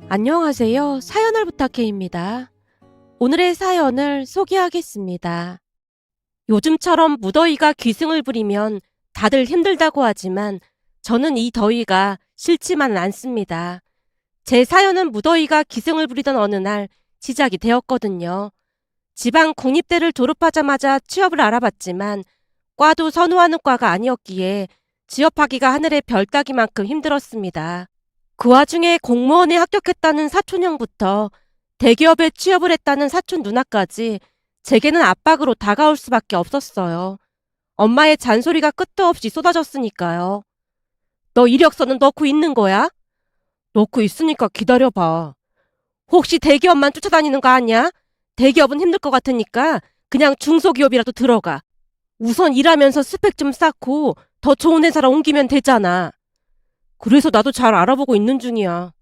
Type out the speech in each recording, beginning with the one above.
안녕하세요. 사연을 부탁해입니다. 오늘의 사연을 소개하겠습니다. 요즘처럼 무더위가 기승을 부리면 다들 힘들다고 하지만 저는 이 더위가 싫지만은 않습니다. 제 사연은 무더위가 기승을 부리던 어느 날 시작이 되었거든요. 지방 국립대를 졸업하자마자 취업을 알아봤지만 과도 선호하는 과가 아니었기에 취업하기가 하늘의 별 따기만큼 힘들었습니다. 그 와중에 공무원에 합격했다는 사촌형부터 대기업에 취업을 했다는 사촌 누나까지 제게는 압박으로 다가올 수밖에 없었어요. 엄마의 잔소리가 끝도 없이 쏟아졌으니까요. 너 이력서는 넣고 있는 거야? 넣고 있으니까 기다려봐. 혹시 대기업만 쫓아다니는 거 아니야? 대기업은 힘들 것 같으니까 그냥 중소기업이라도 들어가. 우선 일하면서 스펙 좀 쌓고 더 좋은 회사로 옮기면 되잖아. 그래서 나도 잘 알아보고 있는 중이야.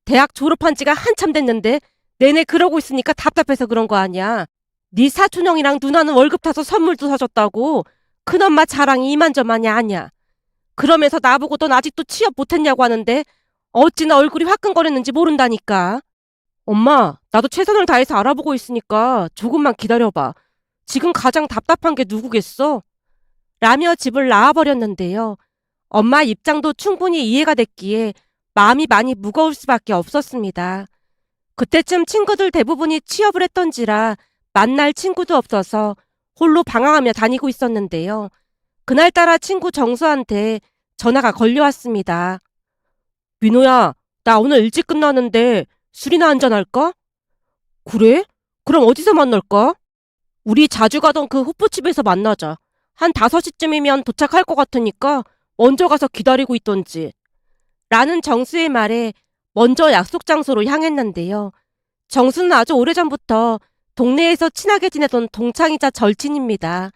대학 졸업한 지가 한참 됐는데 내내 그러고 있으니까 답답해서 그런 거 아니야. 네 사촌형이랑 누나는 월급 타서 선물도 사줬다고. 큰엄마 자랑이 이만저만이 아니야. 그러면서 나보고 넌 아직도 취업 못했냐고 하는데 어찌나 얼굴이 화끈거렸는지 모른다니까. 엄마, 나도 최선을 다해서 알아보고 있으니까 조금만 기다려봐. 지금 가장 답답한 게 누구겠어? 라며 집을 나와버렸는데요. 엄마 입장도 충분히 이해가 됐기에 마음이 많이 무거울 수밖에 없었습니다. 그때쯤 친구들 대부분이 취업을 했던지라 만날 친구도 없어서 홀로 방황하며 다니고 있었는데요. 그날따라 친구 정수한테 전화가 걸려왔습니다. 민호야, 나 오늘 일찍 끝나는데 술이나 한잔할까? 그래? 그럼 어디서 만날까? 우리 자주 가던 그 호프집에서 만나자. 한 5시쯤이면 도착할 것 같으니까 먼저 가서 기다리고 있던지. 라는 정수의 말에 먼저 약속 장소로 향했는데요. 정수는 아주 오래전부터 동네에서 친하게 지내던 동창이자 절친입니다.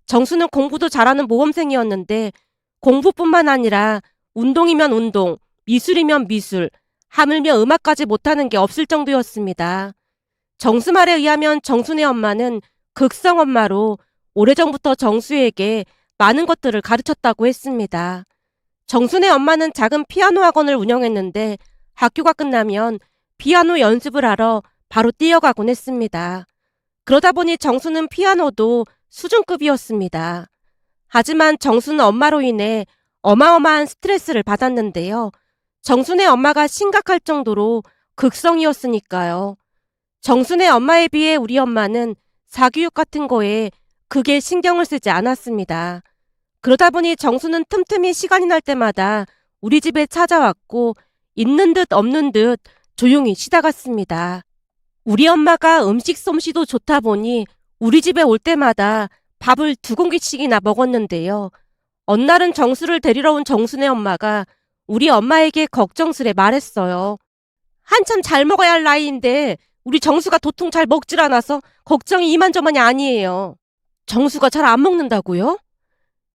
정수는 공부도 잘하는 모범생이었는데 공부뿐만 아니라 운동이면 운동, 미술이면 미술, 하물며 음악까지 못하는 게 없을 정도였습니다. 정수 말에 의하면 정순의 엄마는 극성 엄마로 오래전부터 정수에게 많은 것들을 가르쳤다고 했습니다. 정순의 엄마는 작은 피아노 학원을 운영했는데 학교가 끝나면 피아노 연습을 하러 바로 뛰어가곤 했습니다. 그러다 보니 정수는 피아노도 수준급이었습니다. 하지만 정수는 엄마로 인해 어마어마한 스트레스를 받았는데요. 정순의 엄마가 심각할 정도로 극성이었으니까요. 정순의 엄마에 비해 우리 엄마는 사교육 같은 거에 크게 신경을 쓰지 않았습니다. 그러다 보니 정수는 틈틈이 시간이 날 때마다 우리 집에 찾아왔고 있는 듯 없는 듯 조용히 쉬다 갔습니다. 우리 엄마가 음식 솜씨도 좋다 보니 우리 집에 올 때마다 밥을 2공기씩이나 먹었는데요. 어느 날은 정수를 데리러 온 정순의 엄마가 우리 엄마에게 걱정스레 말했어요. 한참 잘 먹어야 할 나이인데 우리 정수가 도통 잘 먹질 않아서 걱정이 이만저만이 아니에요. 정수가 잘 안 먹는다고요?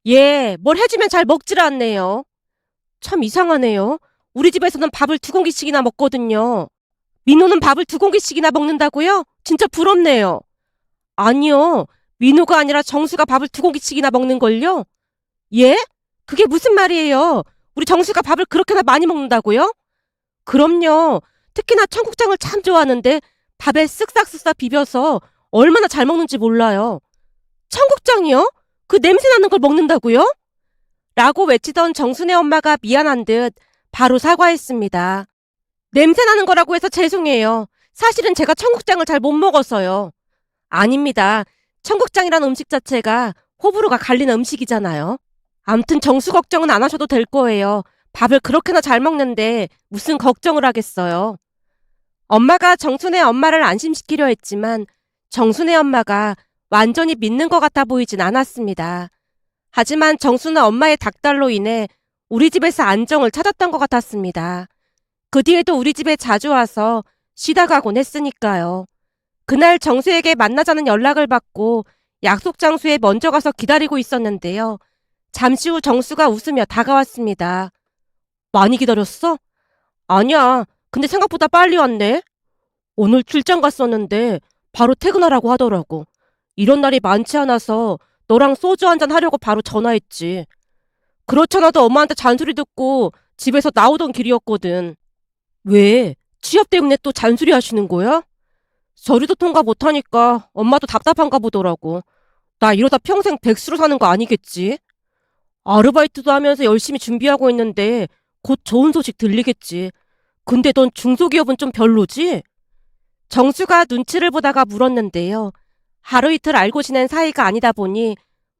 예, 뭘 해주면 잘 먹질 않네요. 참 이상하네요. 우리 집에서는 밥을 2공기씩이나 먹거든요. 민호는 밥을 2공기씩이나 먹는다고요? 진짜 부럽네요. 아니요. 민호가 아니라 정수가 밥을 2공기씩이나 먹는걸요? 예? 그게 무슨 말이에요? 우리 정수가 밥을 그렇게나 많이 먹는다고요? 그럼요. 특히나 청국장을 참 좋아하는데 밥에 쓱싹쓱싹 비벼서 얼마나 잘 먹는지 몰라요. 청국장이요? 그 냄새 나는 걸 먹는다고요? 라고 외치던 정순의 엄마가 미안한 듯 바로 사과했습니다. 냄새 나는 거라고 해서 죄송해요. 사실은 제가 청국장을 잘 못 먹어서요. 아닙니다. 청국장이란 음식 자체가 호불호가 갈리는 음식이잖아요. 암튼 정수 걱정은 안 하셔도 될 거예요. 밥을 그렇게나 잘 먹는데 무슨 걱정을 하겠어요. 엄마가 정순의 엄마를 안심시키려 했지만 정순의 엄마가 완전히 믿는 것 같아 보이진 않았습니다. 하지만 정수는 엄마의 닥달로 인해 우리 집에서 안정을 찾았던 것 같았습니다. 그 뒤에도 우리 집에 자주 와서 쉬다 가곤 했으니까요. 그날 정수에게 만나자는 연락을 받고 약속 장소에 먼저 가서 기다리고 있었는데요. 잠시 후 정수가 웃으며 다가왔습니다. 많이 기다렸어? 아니야. 근데 생각보다 빨리 왔네. 오늘 출장 갔었는데 바로 퇴근하라고 하더라고. 이런 날이 많지 않아서 너랑 소주 한잔 하려고 바로 전화했지. 그렇잖아도 엄마한테 잔소리 듣고 집에서 나오던 길이었거든. 왜? 취업 때문에 또 잔소리 하시는 거야? 서류도 통과 못하니까 엄마도 답답한가 보더라고. 나 이러다 평생 백수로 사는 거 아니겠지? 아르바이트도 하면서 열심히 준비하고 있는데 곧 좋은 소식 들리겠지. 근데 넌 중소기업은 좀 별로지? 정수가 눈치를 보다가 물었는데요. 하루 이틀 알고 지낸 사이가 아니다 보니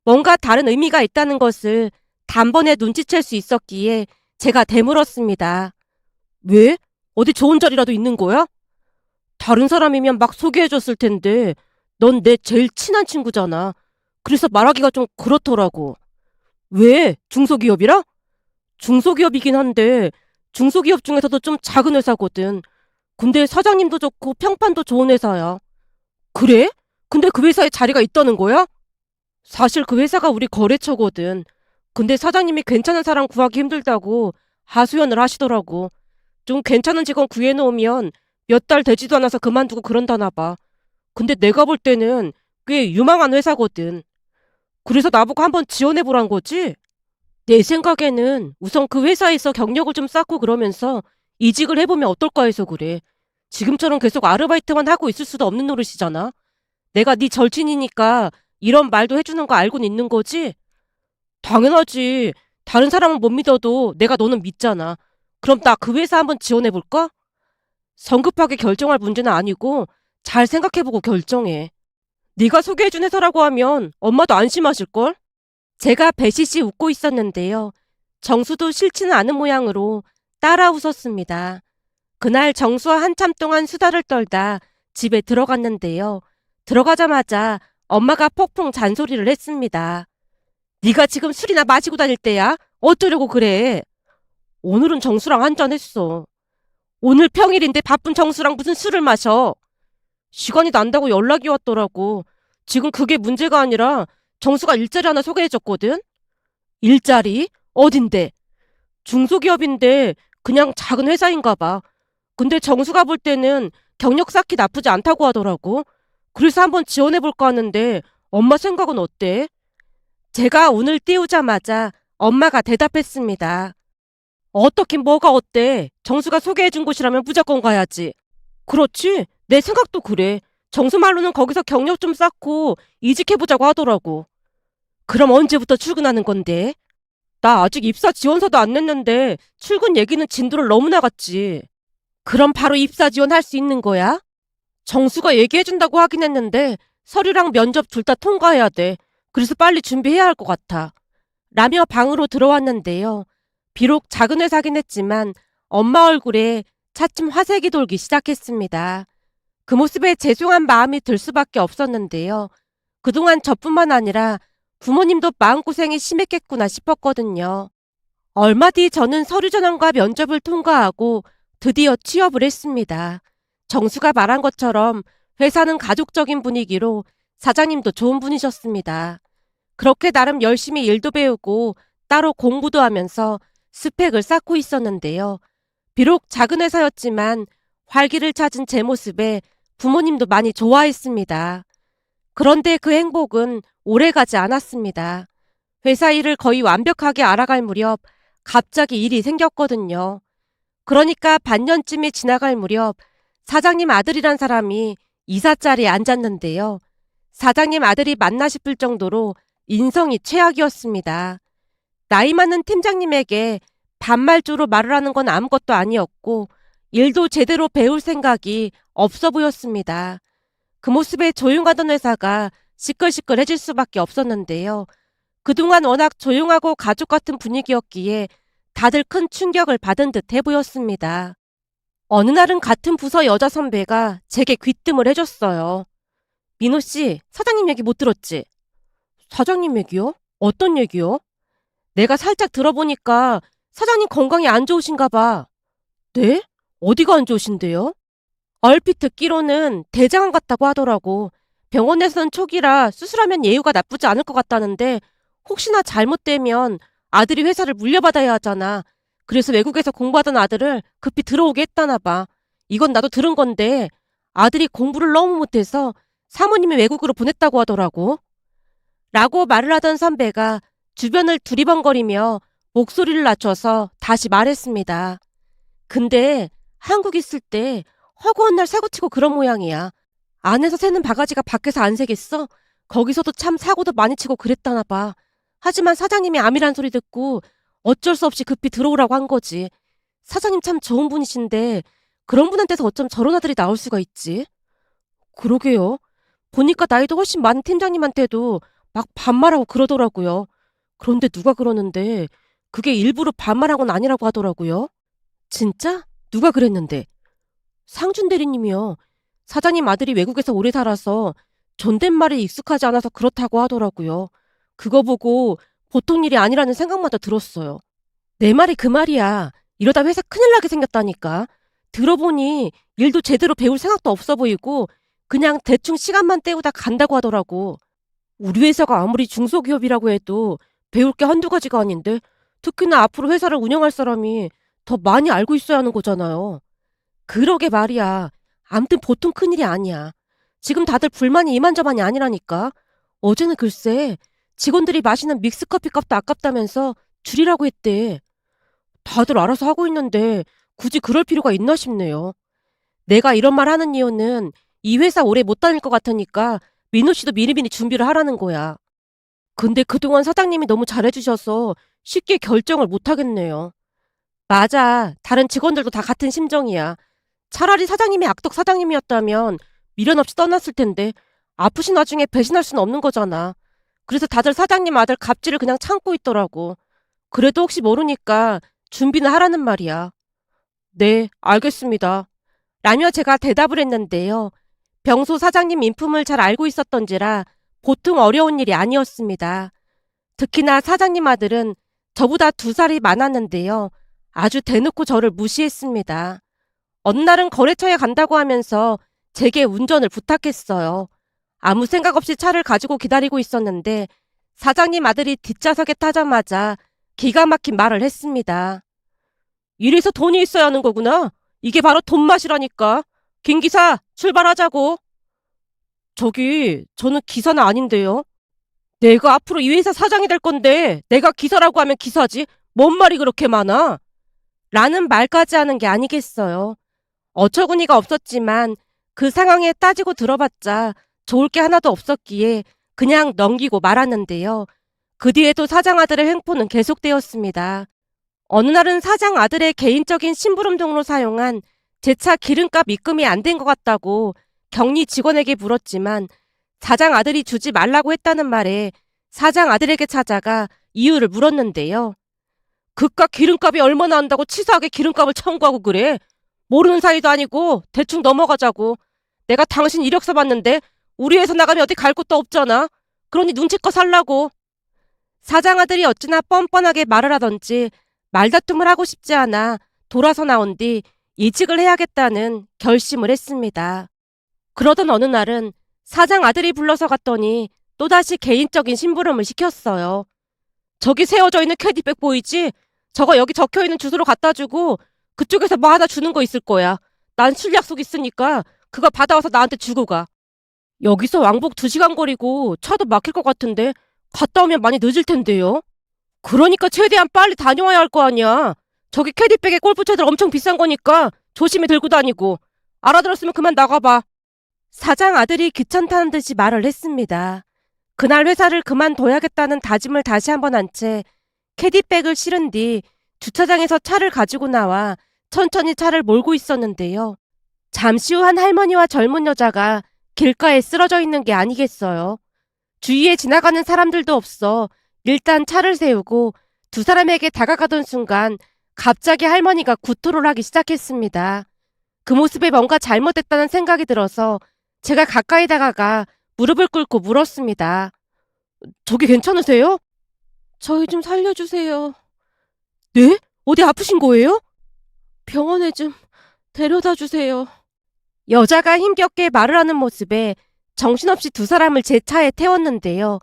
뭔가 다른 의미가 있다는 것을 단번에 눈치챌 수 있었기에 제가 되물었습니다. 왜? 어디 좋은 자리라도 있는 거야? 다른 사람이면 막 소개해줬을 텐데 넌 내 제일 친한 친구잖아. 그래서 말하기가 좀 그렇더라고. 왜? 중소기업이라? 중소기업이긴 한데 중소기업 중에서도 좀 작은 회사거든. 근데 사장님도 좋고 평판도 좋은 회사야. 그래? 근데 그 회사에 자리가 있다는 거야? 사실 그 회사가 우리 거래처거든. 근데 사장님이 괜찮은 사람 구하기 힘들다고 하소연을 하시더라고. 좀 괜찮은 직원 구해놓으면 몇 달 되지도 않아서 그만두고 그런다나 봐. 근데 내가 볼 때는 꽤 유망한 회사거든. 그래서 나보고 한번 지원해보란 거지? 내 생각에는 우선 그 회사에서 경력을 좀 쌓고 그러면서 이직을 해보면 어떨까 해서 그래. 지금처럼 계속 아르바이트만 하고 있을 수도 없는 노릇이잖아. 내가 네 절친이니까 이런 말도 해주는 거 알고는 있는 거지? 당연하지. 다른 사람은 못 믿어도 내가 너는 믿잖아. 그럼 나 그 회사 한번 지원해볼까? 성급하게 결정할 문제는 아니고 잘 생각해보고 결정해. 네가 소개해준 회사라고 하면 엄마도 안심하실걸? 제가 배시시 웃고 있었는데요. 정수도 싫지는 않은 모양으로 따라 웃었습니다. 그날 정수와 한참 동안 수다를 떨다 집에 들어갔는데요. 들어가자마자 엄마가 폭풍 잔소리를 했습니다. 네가 지금 술이나 마시고 다닐 때야? 어쩌려고 그래? 오늘은 정수랑 한잔 했어. 오늘 평일인데 바쁜 정수랑 무슨 술을 마셔? 시간이 난다고 연락이 왔더라고. 지금 그게 문제가 아니라 정수가 일자리 하나 소개해줬거든? 일자리? 어딘데? 중소기업인데 그냥 작은 회사인가 봐. 근데 정수가 볼 때는 경력 쌓기 나쁘지 않다고 하더라고. 그래서 한번 지원해볼까 하는데 엄마 생각은 어때? 제가 운을 띄우자마자 엄마가 대답했습니다. 어떻긴 뭐가 어때? 정수가 소개해준 곳이라면 무조건 가야지. 그렇지? 내 생각도 그래. 정수 말로는 거기서 경력 좀 쌓고 이직해보자고 하더라고. 그럼 언제부터 출근하는 건데? 나 아직 입사 지원서도 안 냈는데 출근 얘기는 진도를 너무 나갔지. 그럼 바로 입사 지원할 수 있는 거야? 정수가 얘기해준다고 하긴 했는데 서류랑 면접 둘 다 통과해야 돼. 그래서 빨리 준비해야 할 것 같아. 라며 방으로 들어왔는데요. 비록 작은 회사긴 했지만 엄마 얼굴에 차츰 화색이 돌기 시작했습니다. 그 모습에 죄송한 마음이 들 수밖에 없었는데요. 그동안 저뿐만 아니라 부모님도 마음고생이 심했겠구나 싶었거든요. 얼마 뒤 저는 서류 전형과 면접을 통과하고 드디어 취업을 했습니다. 정수가 말한 것처럼 회사는 가족적인 분위기로 사장님도 좋은 분이셨습니다. 그렇게 나름 열심히 일도 배우고 따로 공부도 하면서 스펙을 쌓고 있었는데요. 비록 작은 회사였지만 활기를 찾은 제 모습에 부모님도 많이 좋아했습니다. 그런데 그 행복은 오래가지 않았습니다. 회사 일을 거의 완벽하게 알아갈 무렵 갑자기 일이 생겼거든요. 그러니까 반년쯤이 지나갈 무렵 사장님 아들이란 사람이 이사 자리에 앉았는데요. 사장님 아들이 맞나 싶을 정도로 인성이 최악이었습니다. 나이 많은 팀장님에게 반말조로 말을 하는 건 아무것도 아니었고 일도 제대로 배울 생각이 없어 보였습니다. 그 모습에 조용하던 회사가 시끌시끌해질 수밖에 없었는데요. 그동안 워낙 조용하고 가족 같은 분위기였기에 다들 큰 충격을 받은 듯해 보였습니다. 어느 날은 같은 부서 여자 선배가 제게 귀뜸을 해줬어요. 민호 씨, 사장님 얘기 못 들었지? 사장님 얘기요? 어떤 얘기요? 내가 살짝 들어보니까 사장님 건강이 안 좋으신가 봐. 네? 어디가 안 좋으신데요? 얼핏 듣기로는 대장암 같다고 하더라고. 병원에서는 초기라 수술하면 예후가 나쁘지 않을 것 같다는데 혹시나 잘못되면 아들이 회사를 물려받아야 하잖아. 그래서 외국에서 공부하던 아들을 급히 들어오게 했다나 봐. 이건 나도 들은 건데 아들이 공부를 너무 못해서 사모님이 외국으로 보냈다고 하더라고. 라고 말을 하던 선배가 주변을 두리번거리며 목소리를 낮춰서 다시 말했습니다. 근데 한국 있을 때 허구한 날 사고치고 그런 모양이야. 안에서 새는 바가지가 밖에서 안 새겠어? 거기서도 참 사고도 많이 치고 그랬다나 봐. 하지만 사장님이 암이란 소리 듣고 어쩔 수 없이 급히 들어오라고 한 거지. 사장님 참 좋은 분이신데 그런 분한테서 어쩜 저런 아들이 나올 수가 있지? 그러게요. 보니까 나이도 훨씬 많은 팀장님한테도 막 반말하고 그러더라고요. 그런데 누가 그러는데 그게 일부러 반말한 건 아니라고 하더라고요. 진짜? 누가 그랬는데? 상준 대리님이요. 사장님 아들이 외국에서 오래 살아서 존댓말이 익숙하지 않아서 그렇다고 하더라고요. 그거 보고 보통 일이 아니라는 생각마다 들었어요. 내 말이 그 말이야. 이러다 회사 큰일 나게 생겼다니까. 들어보니 일도 제대로 배울 생각도 없어 보이고 그냥 대충 시간만 때우다 간다고 하더라고. 우리 회사가 아무리 중소기업이라고 해도 배울 게 한두 가지가 아닌데 특히나 앞으로 회사를 운영할 사람이 더 많이 알고 있어야 하는 거잖아요. 그러게 말이야. 암튼 보통 큰일이 아니야. 지금 다들 불만이 이만저만이 아니라니까. 어제는 글쎄 직원들이 마시는 믹스커피 값도 아깝다면서 줄이라고 했대. 다들 알아서 하고 있는데 굳이 그럴 필요가 있나 싶네요. 내가 이런 말 하는 이유는 이 회사 오래 못 다닐 것 같으니까 민호 씨도 미리미리 준비를 하라는 거야. 근데 그동안 사장님이 너무 잘해주셔서 쉽게 결정을 못 하겠네요. 맞아. 다른 직원들도 다 같은 심정이야. 차라리 사장님이 악덕 사장님이었다면 미련 없이 떠났을 텐데 아프신 와중에 배신할 수는 없는 거잖아. 그래서 다들 사장님 아들 갑질을 그냥 참고 있더라고. 그래도 혹시 모르니까 준비는 하라는 말이야. 네, 알겠습니다. 라며 제가 대답을 했는데요. 병소 사장님 인품을 잘 알고 있었던지라 보통 어려운 일이 아니었습니다. 특히나 사장님 아들은 저보다 2살이 많았는데요. 아주 대놓고 저를 무시했습니다. 어느 날은 거래처에 간다고 하면서 제게 운전을 부탁했어요. 아무 생각 없이 차를 가지고 기다리고 있었는데 사장님 아들이 뒷좌석에 타자마자 기가 막힌 말을 했습니다. 이래서 돈이 있어야 하는 거구나. 이게 바로 돈 맛이라니까. 김 기사, 출발하자고. 저는 기사는 아닌데요. 내가 앞으로 이 회사 사장이 될 건데 내가 기사라고 하면 기사지. 뭔 말이 그렇게 많아? 라는 말까지 하는 게 아니겠어요. 어처구니가 없었지만 그 상황에 따지고 들어봤자 좋을 게 하나도 없었기에 그냥 넘기고 말았는데요. 그 뒤에도 사장 아들의 횡포는 계속되었습니다. 어느 날은 사장 아들의 개인적인 심부름용으로 사용한 제 차 기름값 입금이 안 된 것 같다고 격리 직원에게 물었지만 사장 아들이 주지 말라고 했다는 말에 사장 아들에게 찾아가 이유를 물었는데요. 그깟 기름값이 얼마나 한다고 치사하게 기름값을 청구하고 그래? 모르는 사이도 아니고 대충 넘어가자고. 내가 당신 이력서 봤는데 우리 회사 나가면 어디 갈 곳도 없잖아. 그러니 눈치껏 살라고. 사장 아들이 어찌나 뻔뻔하게 말을 하던지 말다툼을 하고 싶지 않아 돌아서 나온 뒤 이직을 해야겠다는 결심을 했습니다. 그러던 어느 날은 사장 아들이 불러서 갔더니 또다시 개인적인 심부름을 시켰어요. 저기 세워져 있는 캐디백 보이지? 저거 여기 적혀있는 주소로 갖다 주고 그쪽에서 뭐 하나 주는 거 있을 거야. 난 술 약속 있으니까 그거 받아와서 나한테 주고 가. 여기서 왕복 2시간 거리고 차도 막힐 것 같은데 갔다 오면 많이 늦을 텐데요. 그러니까 최대한 빨리 다녀와야 할 거 아니야. 저기 캐디백에 골프채들 엄청 비싼 거니까 조심히 들고 다니고. 알아들었으면 그만 나가봐. 사장 아들이 귀찮다는 듯이 말을 했습니다. 그날 회사를 그만둬야겠다는 다짐을 다시 한번 한 채 캐디백을 실은 뒤 주차장에서 차를 가지고 나와 천천히 차를 몰고 있었는데요. 잠시 후 한 할머니와 젊은 여자가 길가에 쓰러져 있는 게 아니겠어요. 주위에 지나가는 사람들도 없어 일단 차를 세우고 2사람에게 다가가던 순간 갑자기 할머니가 구토를 하기 시작했습니다. 그 모습에 뭔가 잘못됐다는 생각이 들어서 제가 가까이 다가가 무릎을 꿇고 물었습니다. 저기 괜찮으세요? 저희 좀 살려주세요. 네? 어디 아프신 거예요? 병원에 좀 데려다 주세요. 여자가 힘겹게 말을 하는 모습에 정신없이 2사람을 제 차에 태웠는데요.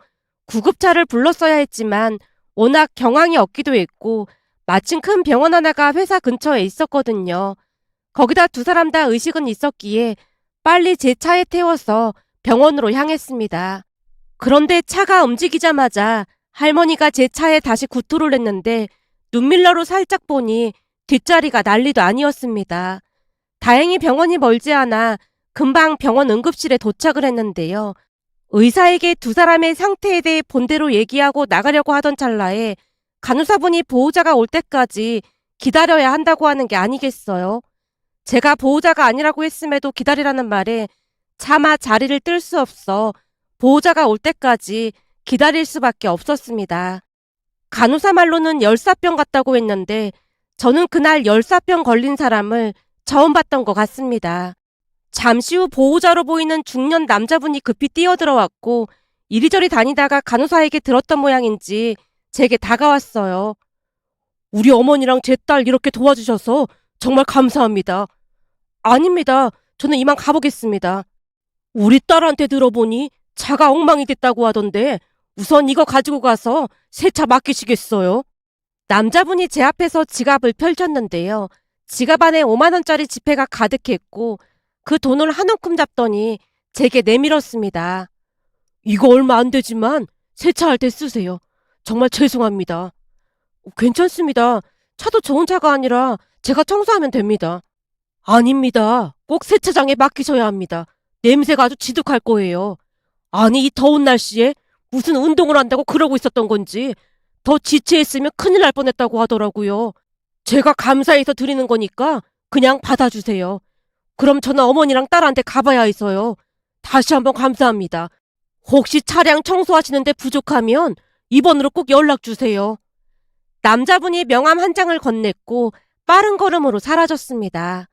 구급차를 불렀어야 했지만 워낙 경황이 없기도 했고 마침 큰 병원 하나가 회사 근처에 있었거든요. 거기다 2사람 다 의식은 있었기에 빨리 제 차에 태워서 병원으로 향했습니다. 그런데 차가 움직이자마자 할머니가 제 차에 다시 구토를 했는데 눈밀러로 살짝 보니 뒷자리가 난리도 아니었습니다. 다행히 병원이 멀지 않아 금방 병원 응급실에 도착을 했는데요. 의사에게 두 사람의 상태에 대해 본대로 얘기하고 나가려고 하던 찰나에 간호사분이 보호자가 올 때까지 기다려야 한다고 하는 게 아니겠어요. 제가 보호자가 아니라고 했음에도 기다리라는 말에 차마 자리를 뜰 수 없어 보호자가 올 때까지 기다릴 수밖에 없었습니다. 간호사 말로는 열사병 같다고 했는데 저는 그날 열사병 걸린 사람을 처음 봤던 것 같습니다. 잠시 후 보호자로 보이는 중년 남자분이 급히 뛰어들어왔고 이리저리 다니다가 간호사에게 들었던 모양인지 제게 다가왔어요. 우리 어머니랑 제 딸 이렇게 도와주셔서 정말 감사합니다. 아닙니다. 저는 이만 가보겠습니다. 우리 딸한테 들어보니 차가 엉망이 됐다고 하던데 우선 이거 가지고 가서 세차 맡기시겠어요? 남자분이 제 앞에서 지갑을 펼쳤는데요. 지갑 안에 5만 원짜리 지폐가 가득했고 그 돈을 한 움큼 잡더니 제게 내밀었습니다. 이거 얼마 안 되지만 세차할 때 쓰세요. 정말 죄송합니다. 괜찮습니다. 차도 좋은 차가 아니라 제가 청소하면 됩니다. 아닙니다. 꼭 세차장에 맡기셔야 합니다. 냄새가 아주 지독할 거예요. 아니 이 더운 날씨에 무슨 운동을 한다고 그러고 있었던 건지 더 지체했으면 큰일 날 뻔했다고 하더라고요. 제가 감사해서 드리는 거니까 그냥 받아주세요. 그럼 저는 어머니랑 딸한테 가봐야 해서요. 다시 한번 감사합니다. 혹시 차량 청소하시는데 부족하면 이번으로 꼭 연락 주세요. 남자분이 명함 한 장을 건넸고 빠른 걸음으로 사라졌습니다.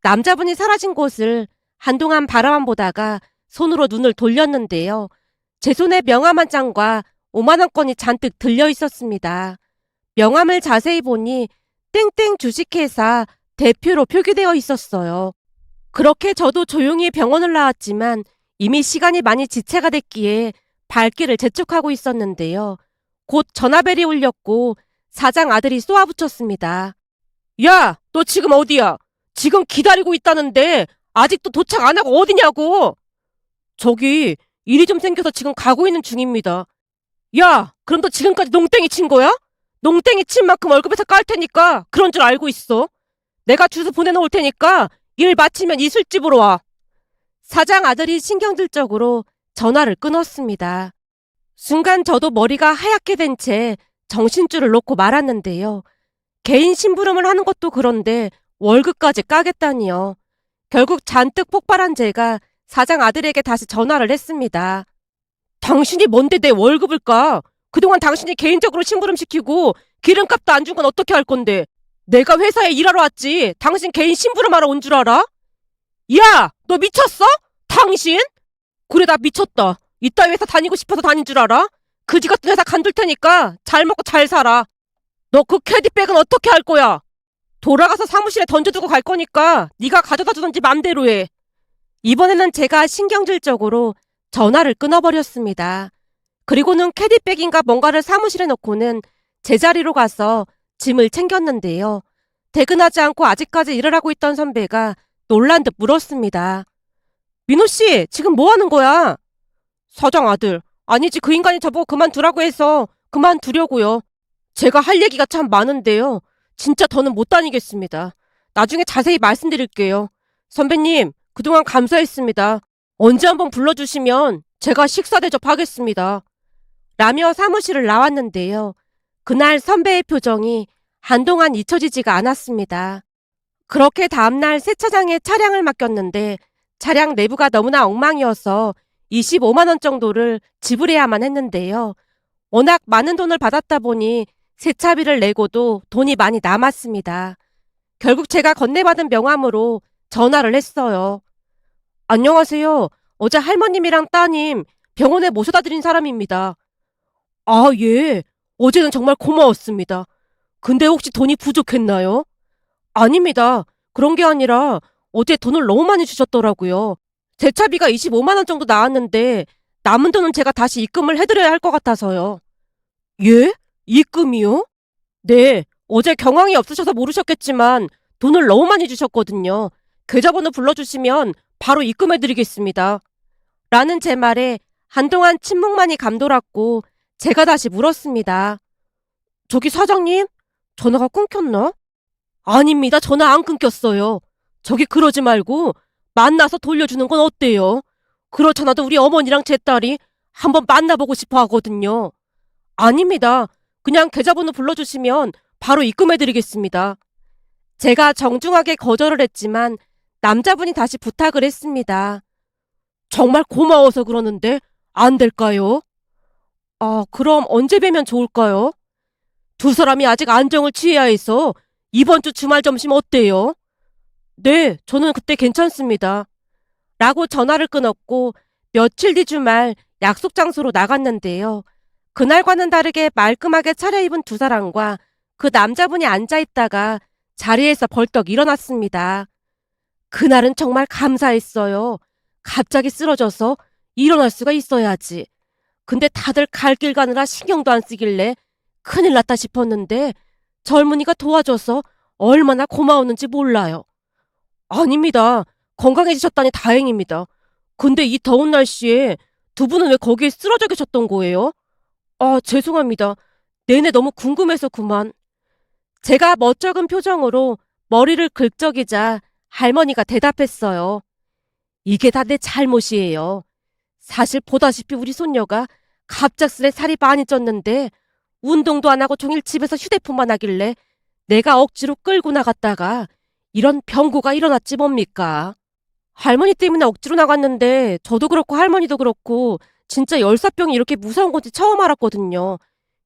남자분이 사라진 곳을 한동안 바라만 보다가 손으로 눈을 돌렸는데요. 제 손에 명함 한 장과 5만 원권이 잔뜩 들려 있었습니다. 명함을 자세히 보니 땡땡 주식회사 대표로 표기되어 있었어요. 그렇게 저도 조용히 병원을 나왔지만 이미 시간이 많이 지체가 됐기에 발길을 재촉하고 있었는데요. 곧 전화벨이 울렸고 사장 아들이 쏘아붙였습니다. 야, 너 지금 어디야? 지금 기다리고 있다는데 아직도 도착 안 하고 어디냐고? 저기 일이 좀 생겨서 지금 가고 있는 중입니다. 야, 그럼 너 지금까지 농땡이 친 거야? 농땡이 친 만큼 월급에서 깔 테니까 그런 줄 알고 있어. 내가 주소 보내놓을 테니까 일 마치면 이 술집으로 와. 사장 아들이 신경질적으로 전화를 끊었습니다. 순간 저도 머리가 하얗게 된 채 정신줄을 놓고 말았는데요. 개인 심부름을 하는 것도 그런데 월급까지 까겠다니요. 결국 잔뜩 폭발한 제가 사장 아들에게 다시 전화를 했습니다. 당신이 뭔데 내 월급을 까? 그동안 당신이 개인적으로 심부름시키고 기름값도 안 준 건 어떻게 할 건데? 내가 회사에 일하러 왔지 당신 개인 심부름하러 온 줄 알아? 야! 너 미쳤어? 당신? 그래 나 미쳤다. 이따위 회사 다니고 싶어서 다닌 줄 알아? 그지 같은 회사 간둘 테니까 잘 먹고 잘 살아. 너 그 캐디백은 어떻게 할 거야? 돌아가서 사무실에 던져두고 갈 거니까 네가 가져다 주든지 맘대로 해. 이번에는 제가 신경질적으로 전화를 끊어버렸습니다. 그리고는 캐디백인가 뭔가를 사무실에 넣고는 제자리로 가서 짐을 챙겼는데요. 퇴근하지 않고 아직까지 일을 하고 있던 선배가 놀란 듯 물었습니다. 민호 씨, 지금 뭐 하는 거야? 사장 아들, 아니지 그 인간이 저보고 그만두라고 해서 그만두려고요. 제가 할 얘기가 참 많은데요. 진짜 더는 못 다니겠습니다. 나중에 자세히 말씀드릴게요. 선배님, 그동안 감사했습니다. 언제 한번 불러주시면 제가 식사 대접하겠습니다. 라며 사무실을 나왔는데요. 그날 선배의 표정이 한동안 잊혀지지가 않았습니다. 그렇게 다음날 세차장에 차량을 맡겼는데 차량 내부가 너무나 엉망이어서 25만 원 정도를 지불해야만 했는데요. 워낙 많은 돈을 받았다 보니 세차비를 내고도 돈이 많이 남았습니다. 결국 제가 건네받은 명함으로 전화를 했어요. 안녕하세요. 어제 할머님이랑 따님 병원에 모셔다 드린 사람입니다. 아, 예. 어제는 정말 고마웠습니다. 근데 혹시 돈이 부족했나요? 아닙니다. 그런 게 아니라 어제 돈을 너무 많이 주셨더라고요. 제 차비가 25만 원 정도 나왔는데 남은 돈은 제가 다시 입금을 해드려야 할 것 같아서요. 예? 입금이요? 네. 어제 경황이 없으셔서 모르셨겠지만 돈을 너무 많이 주셨거든요. 계좌번호 불러주시면 바로 입금해드리겠습니다. 라는 제 말에 한동안 침묵만이 감돌았고 제가 다시 물었습니다. 저기 사장님? 전화가 끊겼나? 아닙니다. 전화 안 끊겼어요. 저기 그러지 말고 만나서 돌려주는 건 어때요? 그렇잖아도 우리 어머니랑 제 딸이 한번 만나보고 싶어 하거든요. 아닙니다. 그냥 계좌번호 불러주시면 바로 입금해드리겠습니다. 제가 정중하게 거절을 했지만 남자분이 다시 부탁을 했습니다. 정말 고마워서 그러는데 안 될까요? 아, 그럼 언제 뵈면 좋을까요? 두 사람이 아직 안정을 취해야 해서 이번 주 주말 점심 어때요? 네, 저는 그때 괜찮습니다. 라고 전화를 끊었고 며칠 뒤 주말 약속 장소로 나갔는데요. 그날과는 다르게 말끔하게 차려입은 두 사람과 그 남자분이 앉아있다가 자리에서 벌떡 일어났습니다. 그날은 정말 감사했어요. 갑자기 쓰러져서 일어날 수가 있어야지. 근데 다들 갈 길 가느라 신경도 안 쓰길래 큰일 났다 싶었는데 젊은이가 도와줘서 얼마나 고마웠는지 몰라요. 아닙니다. 건강해지셨다니 다행입니다. 근데 이 더운 날씨에 두 분은 왜 거기에 쓰러져 계셨던 거예요? 아, 죄송합니다. 내내 너무 궁금해서 그만. 제가 멋쩍은 표정으로 머리를 긁적이자 할머니가 대답했어요. 이게 다 내 잘못이에요. 사실 보다시피 우리 손녀가 갑작스레 살이 많이 쪘는데 운동도 안 하고 종일 집에서 휴대폰만 하길래 내가 억지로 끌고 나갔다가 이런 병고가 일어났지 뭡니까? 할머니 때문에 억지로 나갔는데 저도 그렇고 할머니도 그렇고 진짜 열사병이 이렇게 무서운 건지 처음 알았거든요.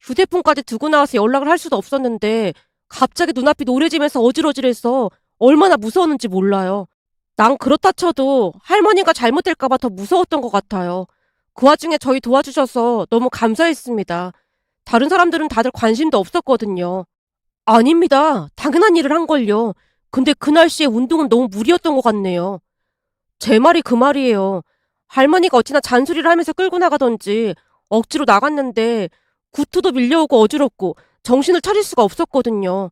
휴대폰까지 두고 나와서 연락을 할 수도 없었는데 갑자기 눈앞이 노래지면서 어질어질해서 얼마나 무서웠는지 몰라요. 난 그렇다 쳐도 할머니가 잘못될까봐 더 무서웠던 것 같아요. 그 와중에 저희 도와주셔서 너무 감사했습니다. 다른 사람들은 다들 관심도 없었거든요. 아닙니다. 당연한 일을 한걸요. 근데 그 날씨에 운동은 너무 무리였던 것 같네요. 제 말이 그 말이에요. 할머니가 어찌나 잔소리를 하면서 끌고 나가던지 억지로 나갔는데 구토도 밀려오고 어지럽고 정신을 차릴 수가 없었거든요.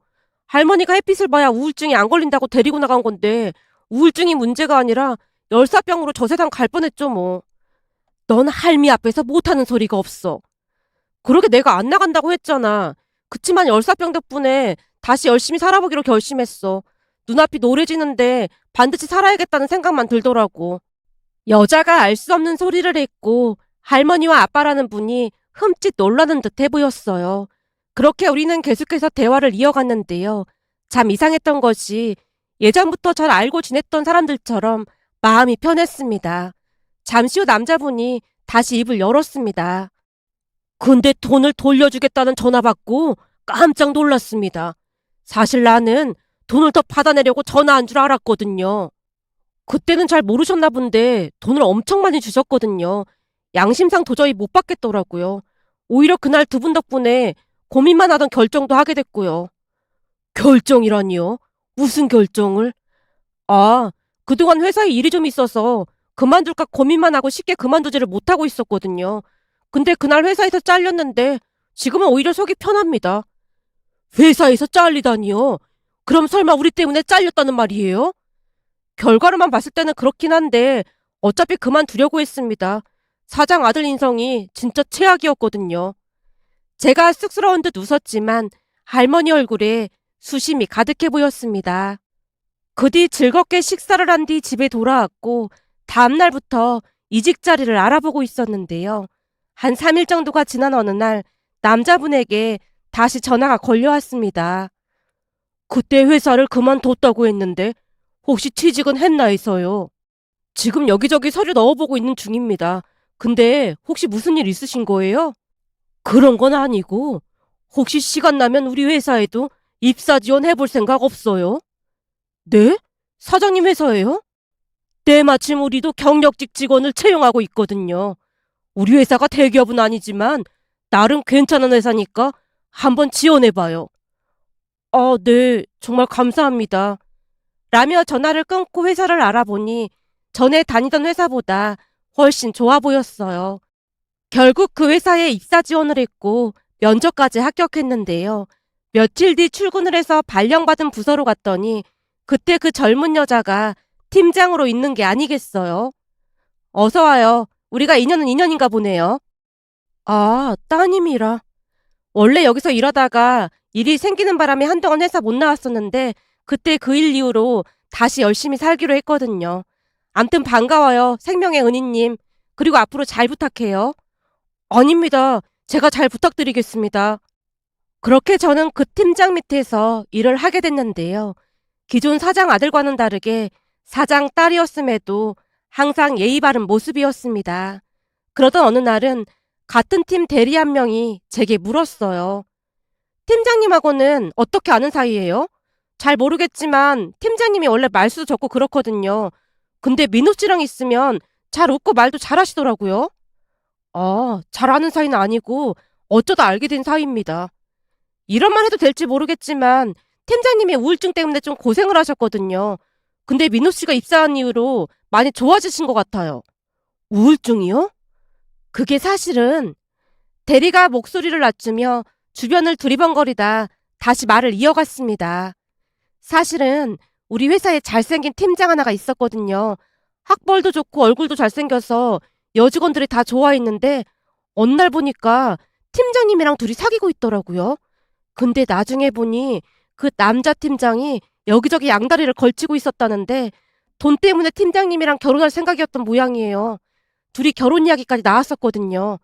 할머니가 햇빛을 봐야 우울증이 안 걸린다고 데리고 나간 건데 우울증이 문제가 아니라 열사병으로 저 세상 갈 뻔했죠 뭐. 넌 할미 앞에서 못하는 소리가 없어. 그러게 내가 안 나간다고 했잖아. 그치만 열사병 덕분에 다시 열심히 살아보기로 결심했어. 눈앞이 노래지는데 반드시 살아야겠다는 생각만 들더라고. 여자가 알 수 없는 소리를 했고 할머니와 아빠라는 분이 흠칫 놀라는 듯해 보였어요. 그렇게 우리는 계속해서 대화를 이어갔는데요. 참 이상했던 것이 예전부터 잘 알고 지냈던 사람들처럼 마음이 편했습니다. 잠시 후 남자분이 다시 입을 열었습니다. 근데 돈을 돌려주겠다는 전화 받고 깜짝 놀랐습니다. 사실 나는 돈을 더 받아내려고 전화한 줄 알았거든요. 그때는 잘 모르셨나 본데 돈을 엄청 많이 주셨거든요. 양심상 도저히 못 받겠더라고요. 오히려 그날 두 분 덕분에 고민만 하던 결정도 하게 됐고요. 결정이라니요? 무슨 결정을? 아, 그동안 회사에 일이 좀 있어서 그만둘까 고민만 하고 쉽게 그만두지를 못하고 있었거든요. 근데 그날 회사에서 잘렸는데 지금은 오히려 속이 편합니다. 회사에서 잘리다니요? 그럼 설마 우리 때문에 잘렸다는 말이에요? 결과로만 봤을 때는 그렇긴 한데 어차피 그만두려고 했습니다. 사장 아들 인성이 진짜 최악이었거든요. 제가 쑥스러운 듯 웃었지만 할머니 얼굴에 수심이 가득해 보였습니다. 그 뒤 즐겁게 식사를 한 뒤 집에 돌아왔고 다음 날부터 이직 자리를 알아보고 있었는데요. 한 3일 정도가 지난 어느 날 남자분에게 다시 전화가 걸려왔습니다. 그때 회사를 그만뒀다고 했는데 혹시 취직은 했나 해서요. 지금 여기저기 서류 넣어보고 있는 중입니다. 근데 혹시 무슨 일 있으신 거예요? 그런 건 아니고 혹시 시간 나면 우리 회사에도 입사 지원 해볼 생각 없어요? 네? 사장님 회사예요? 때마침 우리도 경력직 직원을 채용하고 있거든요. 우리 회사가 대기업은 아니지만 나름 괜찮은 회사니까 한번 지원해봐요. 아, 네. 정말 감사합니다. 라며 전화를 끊고 회사를 알아보니 전에 다니던 회사보다 훨씬 좋아 보였어요. 결국 그 회사에 입사 지원을 했고 면접까지 합격했는데요. 며칠 뒤 출근을 해서 발령받은 부서로 갔더니 그때 그 젊은 여자가 팀장으로 있는 게 아니겠어요? 어서 와요. 우리가 인연은 인연인가 보네요. 아, 따님이라. 원래 여기서 일하다가 일이 생기는 바람에 한동안 회사 못 나왔었는데 그때 그 일 이후로 다시 열심히 살기로 했거든요. 암튼 반가워요, 생명의 은희님. 그리고 앞으로 잘 부탁해요. 아닙니다. 제가 잘 부탁드리겠습니다. 그렇게 저는 그 팀장 밑에서 일을 하게 됐는데요. 기존 사장 아들과는 다르게 사장 딸이었음에도 항상 예의 바른 모습이었습니다. 그러던 어느 날은 같은 팀 대리 한 명이 제게 물었어요. 팀장님하고는 어떻게 아는 사이예요? 잘 모르겠지만 팀장님이 원래 말수도 적고 그렇거든요. 근데 민호 씨랑 있으면 잘 웃고 말도 잘하시더라고요. 잘 아는 사이는 아니고 어쩌다 알게 된 사이입니다. 이런 말 해도 될지 모르겠지만 팀장님이 우울증 때문에 좀 고생을 하셨거든요. 근데 민호 씨가 입사한 이후로 많이 좋아지신 것 같아요. 우울증이요? 그게 사실은 대리가 목소리를 낮추며 주변을 두리번거리다 다시 말을 이어갔습니다. 사실은 우리 회사에 잘생긴 팀장 하나가 있었거든요. 학벌도 좋고 얼굴도 잘생겨서 여직원들이 다 좋아했는데 어느 날 보니까 팀장님이랑 둘이 사귀고 있더라고요. 근데 나중에 보니 그 남자 팀장이 여기저기 양다리를 걸치고 있었다는데 돈 때문에 팀장님이랑 결혼할 생각이었던 모양이에요. 둘이 결혼 이야기까지 나왔었거든요.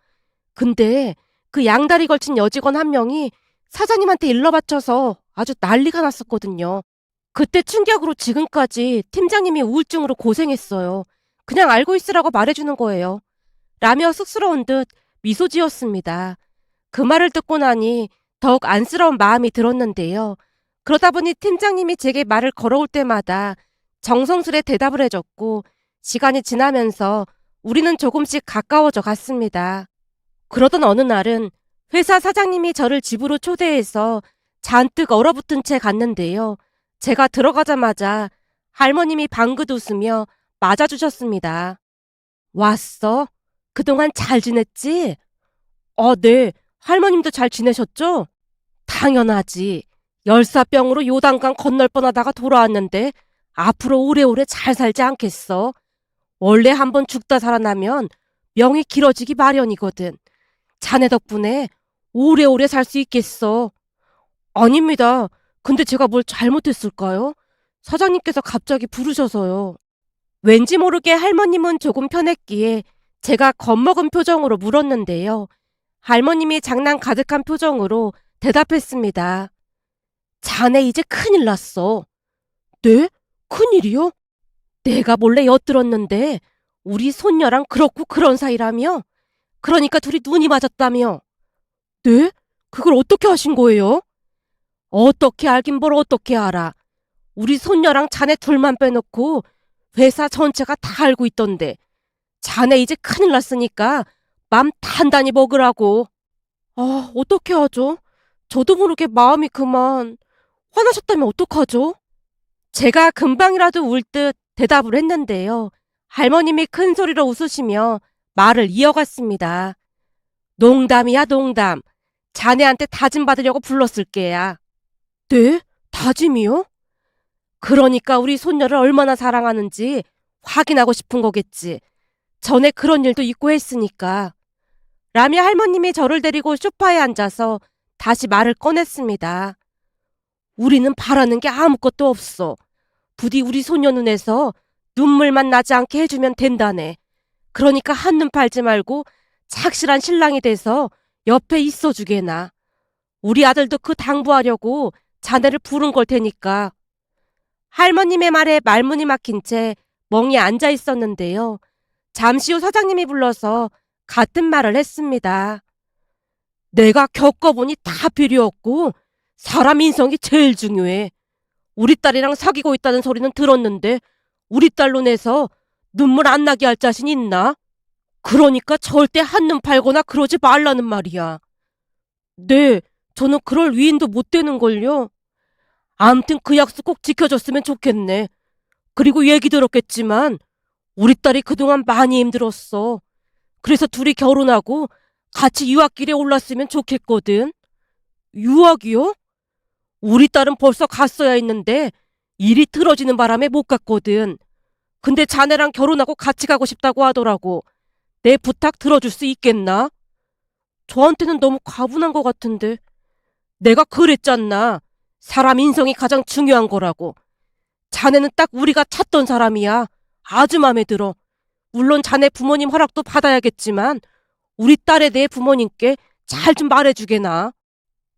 근데 그 양다리 걸친 여직원 한 명이 사장님한테 일러 바쳐서 아주 난리가 났었거든요. 그때 충격으로 지금까지 팀장님이 우울증으로 고생했어요. 그냥 알고 있으라고 말해주는 거예요. 라며 쑥스러운 듯 미소 지었습니다. 그 말을 듣고 나니 더욱 안쓰러운 마음이 들었는데요. 그러다 보니 팀장님이 제게 말을 걸어올 때마다 정성스레 대답을 해줬고 시간이 지나면서 우리는 조금씩 가까워져 갔습니다. 그러던 어느 날은 회사 사장님이 저를 집으로 초대해서 잔뜩 얼어붙은 채 갔는데요. 제가 들어가자마자 할머님이 방긋 웃으며 맞아주셨습니다. 왔어? 그동안 잘 지냈지? 네. 할머님도 잘 지내셨죠? 당연하지. 열사병으로 요단강 건널 뻔하다가 돌아왔는데 앞으로 오래오래 잘 살지 않겠어? 원래 한번 죽다 살아나면 명이 길어지기 마련이거든. 자네 덕분에 오래오래 살 수 있겠어. 아닙니다. 근데 제가 뭘 잘못했을까요? 사장님께서 갑자기 부르셔서요. 왠지 모르게 할머님은 조금 편했기에 제가 겁먹은 표정으로 물었는데요. 할머님이 장난 가득한 표정으로 대답했습니다. 자네 이제 큰일 났어. 네? 큰일이요? 내가 몰래 엿들었는데 우리 손녀랑 그렇고 그런 사이라며? 그러니까 둘이 눈이 맞았다며. 네? 그걸 어떻게 하신 거예요? 어떻게 알긴 뭘 어떻게 알아. 우리 손녀랑 자네 둘만 빼놓고 회사 전체가 다 알고 있던데. 자네 이제 큰일 났으니까 맘 단단히 먹으라고. 어떻게 하죠? 저도 모르게 마음이 그만. 화나셨다면 어떡하죠? 제가 금방이라도 울 듯 대답을 했는데요. 할머님이 큰 소리로 웃으시며 말을 이어갔습니다. 농담이야 농담. 자네한테 다짐 받으려고 불렀을 게야. 네? 다짐이요? 그러니까 우리 손녀를 얼마나 사랑하는지 확인하고 싶은 거겠지. 전에 그런 일도 있고 했으니까. 라며 할머님이 저를 데리고 소파에 앉아서 다시 말을 꺼냈습니다. 우리는 바라는 게 아무것도 없어. 부디 우리 소녀 눈에서 눈물만 나지 않게 해주면 된다네. 그러니까 한눈 팔지 말고 착실한 신랑이 돼서 옆에 있어주게나. 우리 아들도 그 당부하려고 자네를 부른 걸 테니까. 할머님의 말에 말문이 막힌 채 멍이 앉아 있었는데요. 잠시 후 사장님이 불러서 같은 말을 했습니다. 내가 겪어보니 다 필요 없고 사람 인성이 제일 중요해. 우리 딸이랑 사귀고 있다는 소리는 들었는데 우리 딸로 내서 눈물 안 나게 할 자신 있나? 그러니까 절대 한눈 팔거나 그러지 말라는 말이야. 네, 저는 그럴 위인도 못 되는걸요. 암튼 그 약속 꼭 지켜줬으면 좋겠네. 그리고 얘기 들었겠지만 우리 딸이 그동안 많이 힘들었어. 그래서 둘이 결혼하고 같이 유학길에 올랐으면 좋겠거든. 유학이요? 우리 딸은 벌써 갔어야 했는데 일이 틀어지는 바람에 못 갔거든. 근데 자네랑 결혼하고 같이 가고 싶다고 하더라고. 내 부탁 들어줄 수 있겠나? 저한테는 너무 과분한 것 같은데. 내가 그랬잖나. 사람 인성이 가장 중요한 거라고. 자네는 딱 우리가 찾던 사람이야. 아주 마음에 들어. 물론 자네 부모님 허락도 받아야겠지만 우리 딸의 내 부모님께 잘 좀 말해주게나.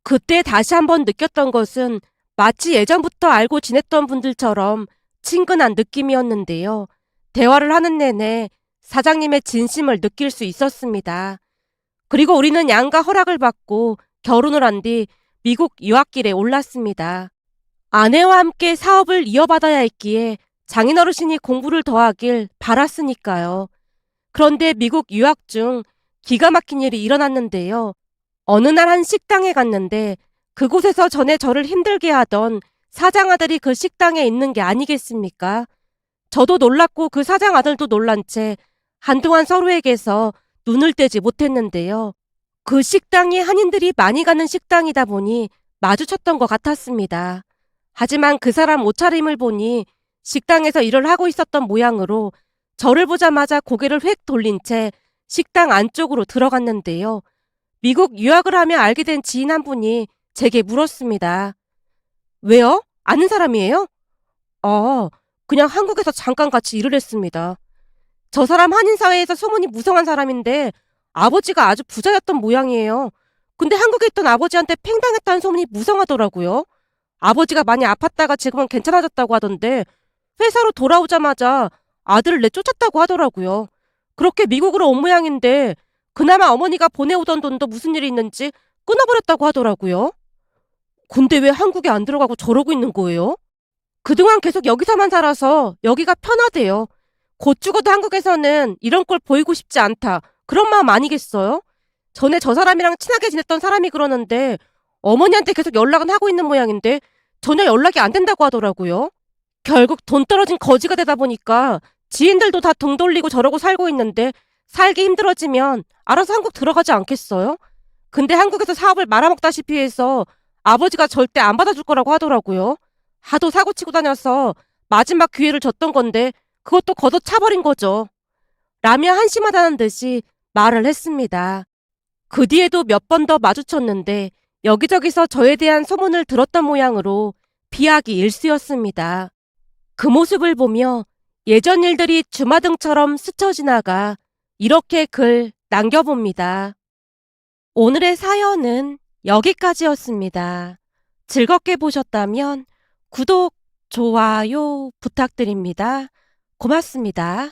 그때 다시 한번 느꼈던 것은 마치 예전부터 알고 지냈던 분들처럼 친근한 느낌이었는데요. 대화를 하는 내내 사장님의 진심을 느낄 수 있었습니다. 그리고 우리는 양가 허락을 받고 결혼을 한 뒤 미국 유학길에 올랐습니다. 아내와 함께 사업을 이어받아야 했기에 장인어르신이 공부를 더 하길 바랐으니까요. 그런데 미국 유학 중 기가 막힌 일이 일어났는데요. 어느 날 한 식당에 갔는데 그곳에서 전에 저를 힘들게 하던 사장 아들이 그 식당에 있는 게 아니겠습니까? 저도 놀랐고 그 사장 아들도 놀란 채 한동안 서로에게서 눈을 떼지 못했는데요. 그 식당이 한인들이 많이 가는 식당이다 보니 마주쳤던 것 같았습니다. 하지만 그 사람 옷차림을 보니 식당에서 일을 하고 있었던 모양으로 저를 보자마자 고개를 획 돌린 채 식당 안쪽으로 들어갔는데요. 미국 유학을 하며 알게 된 지인 한 분이 제게 물었습니다. 왜요? 아는 사람이에요? 아, 그냥 한국에서 잠깐 같이 일을 했습니다. 저 사람 한인사회에서 소문이 무성한 사람인데 아버지가 아주 부자였던 모양이에요. 근데 한국에 있던 아버지한테 팽당했다는 소문이 무성하더라고요. 아버지가 많이 아팠다가 지금은 괜찮아졌다고 하던데 회사로 돌아오자마자 아들을 내쫓았다고 하더라고요. 그렇게 미국으로 온 모양인데 그나마 어머니가 보내오던 돈도 무슨 일이 있는지 끊어버렸다고 하더라고요. 근데 왜 한국에 안 들어가고 저러고 있는 거예요? 그동안 계속 여기서만 살아서 여기가 편하대요. 곧 죽어도 한국에서는 이런 꼴 보이고 싶지 않다. 그런 마음 아니겠어요? 전에 저 사람이랑 친하게 지냈던 사람이 그러는데 어머니한테 계속 연락은 하고 있는 모양인데 전혀 연락이 안 된다고 하더라고요. 결국 돈 떨어진 거지가 되다 보니까 지인들도 다 등 돌리고 저러고 살고 있는데 살기 힘들어지면 알아서 한국 들어가지 않겠어요? 근데 한국에서 사업을 말아먹다시피 해서 아버지가 절대 안 받아줄 거라고 하더라고요. 하도 사고치고 다녀서 마지막 기회를 줬던 건데 그것도 걷어차버린 거죠. 라며 한심하다는 듯이 말을 했습니다. 그 뒤에도 몇 번 더 마주쳤는데 여기저기서 저에 대한 소문을 들었던 모양으로 비하기 일쑤였습니다. 그 모습을 보며 예전 일들이 주마등처럼 스쳐 지나가 이렇게 글 남겨봅니다. 오늘의 사연은 여기까지였습니다. 즐겁게 보셨다면 구독, 좋아요 부탁드립니다. 고맙습니다.